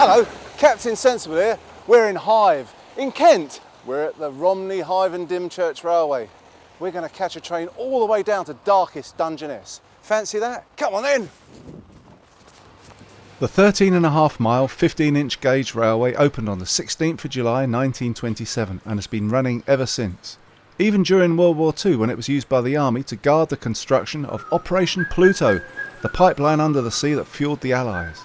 Hello, Captain Sensible here. We're in Hythe, in Kent. We're at the Romney, Hythe and Dymchurch Railway. We're going to catch a train all the way down to darkest Dungeness. Fancy that? Come on then! The 13.5 mile, 15-inch gauge railway opened on the 16th of July 1927 and has been running ever since. Even during World War II, when it was used by the Army to guard the construction of Operation Pluto, the pipeline under the sea that fuelled the Allies.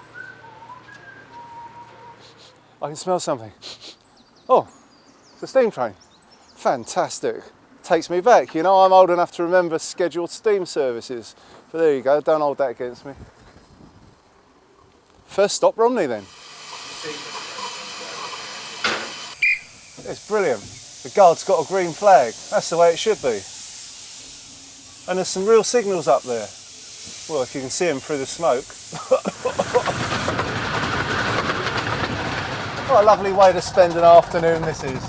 I can smell something. Oh, it's a steam train. Fantastic. Takes me back. You know, I'm old enough to remember scheduled steam services. But there you go, don't hold that against me. First stop, Romney then. It's brilliant. The guard's got a green flag. That's the way it should be. And there's some real signals up there. Well, if you can see them through the smoke. What a lovely way to spend an afternoon this is.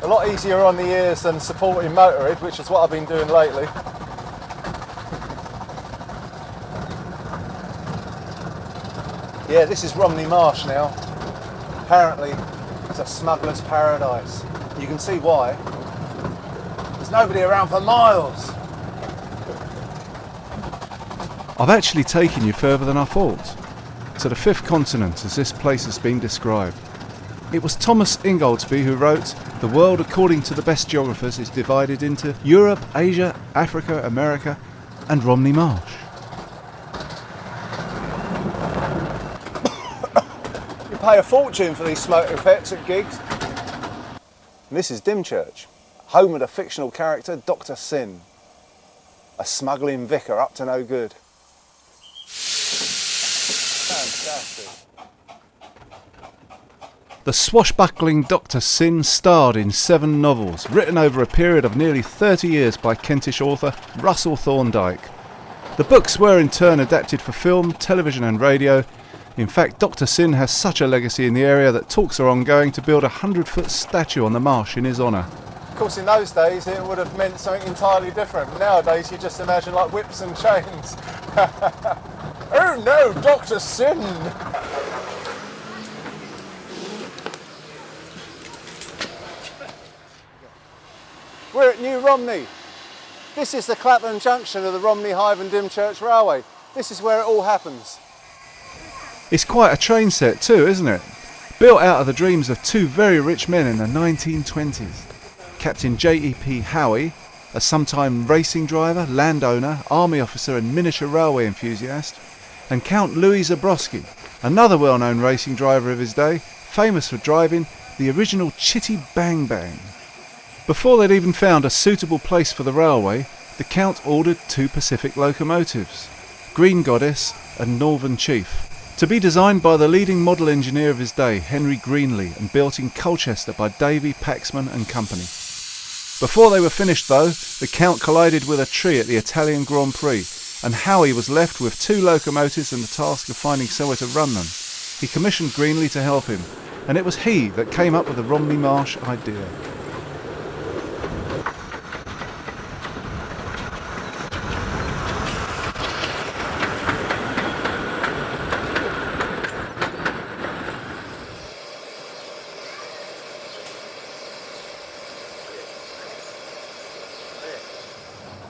A lot easier on the ears than supporting Motorhead, which is what I've been doing lately. Yeah, this is Romney Marsh now. Apparently, it's a smuggler's paradise. You can see why. There's nobody around for miles. I've actually taken you further than I thought. To the fifth continent, as this place has been described. It was Thomas Ingoldsby who wrote, "The world, according to the best geographers, is divided into Europe, Asia, Africa, America, and Romney Marsh." You pay a fortune for these smoke effects at gigs. And this is Dymchurch, home of the fictional character Dr. Sin, a smuggling vicar up to no good. Fantastic. The swashbuckling Dr. Sin starred in 7 novels, written over a period of nearly 30 years by Kentish author Russell Thorndike. The books were in turn adapted for film, television and radio. In fact, Dr. Sin has such a legacy in the area that talks are ongoing to build a 100-foot statue on the marsh in his honour. Of course, in those days it would have meant something entirely different. Nowadays you just imagine like whips and chains. Oh no, Dr. Sin! We're at New Romney. This is the Clapham junction of the Romney, Hythe and Dymchurch Railway. This is where it all happens. It's quite a train set too, isn't it? Built out of the dreams of 2 very rich men in the 1920s. Captain J.E.P. Howie, a sometime racing driver, landowner, army officer and miniature railway enthusiast, and Count Louis Zabrowski, another well-known racing driver of his day, famous for driving the original Chitty Bang Bang. Before they'd even found a suitable place for the railway, the Count ordered 2 Pacific locomotives, Green Goddess and Northern Chief, to be designed by the leading model engineer of his day, Henry Greenlee, and built in Colchester by Davy Paxman and Company. Before they were finished though, the Count collided with a tree at the Italian Grand Prix, and Howie was left with 2 locomotives and the task of finding somewhere to run them. He commissioned Greenlee to help him, and it was he that came up with the Romney Marsh idea.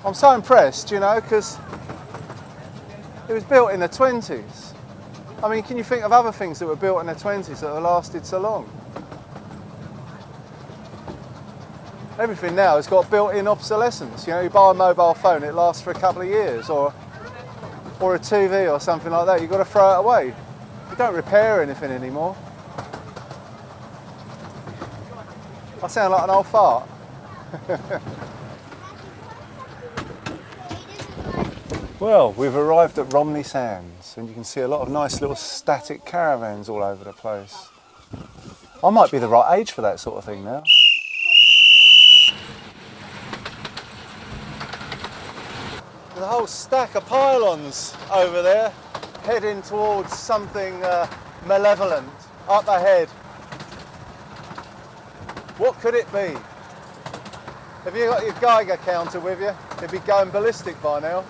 I'm so impressed, you know, because it was built in the 20s. I mean, can you think of other things that were built in the 20s that have lasted so long? Everything now has got built-in obsolescence. You know, you buy a mobile phone, it lasts for a couple of years, or a TV or something like that. You've got to throw it away. You don't repair anything anymore. I sound like an old fart. Well, we've arrived at Romney Sands, and you can see a lot of nice little static caravans all over the place. I might be the right age for that sort of thing now. There's a whole stack of pylons over there, heading towards something malevolent up ahead. What could it be? Have you got your Geiger counter with you? It'd be going ballistic by now.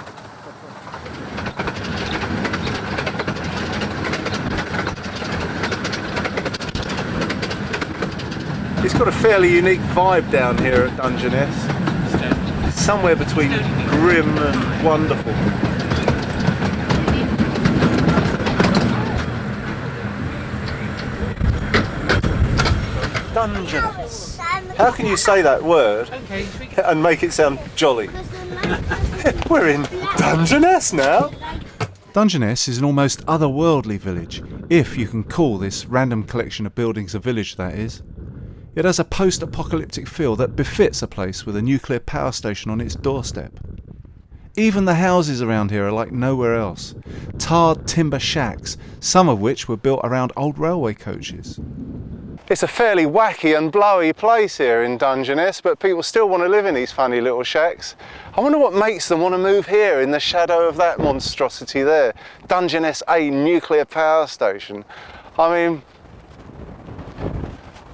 It's got a fairly unique vibe down here at Dungeness. It's somewhere between grim and wonderful. Dungeness. How can you say that word and make it sound jolly? We're in Dungeness now. Dungeness is an almost otherworldly village, if you can call this random collection of buildings a village, that is. It has a post-apocalyptic feel that befits a place with a nuclear power station on its doorstep. Even the houses around here are like nowhere else. Tarred timber shacks, some of which were built around old railway coaches. It's a fairly wacky and blowy place here in Dungeness, but people still want to live in these funny little shacks. I wonder what makes them want to move here in the shadow of that monstrosity there. Dungeness A nuclear power station. I mean,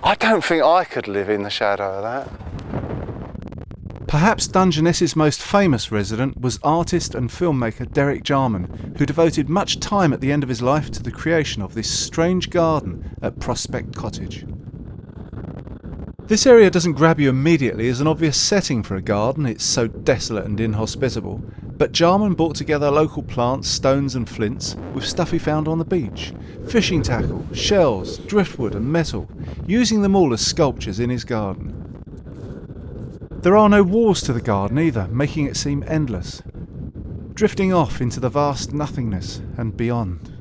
I don't think I could live in the shadow of that. Perhaps Dungeness's most famous resident was artist and filmmaker Derek Jarman, who devoted much time at the end of his life to the creation of this strange garden at Prospect Cottage. This area doesn't grab you immediately as an obvious setting for a garden, it's so desolate and inhospitable, but Jarman brought together local plants, stones and flints with stuff he found on the beach, fishing tackle, shells, driftwood and metal, using them all as sculptures in his garden. There are no walls to the garden either, making it seem endless, drifting off into the vast nothingness and beyond.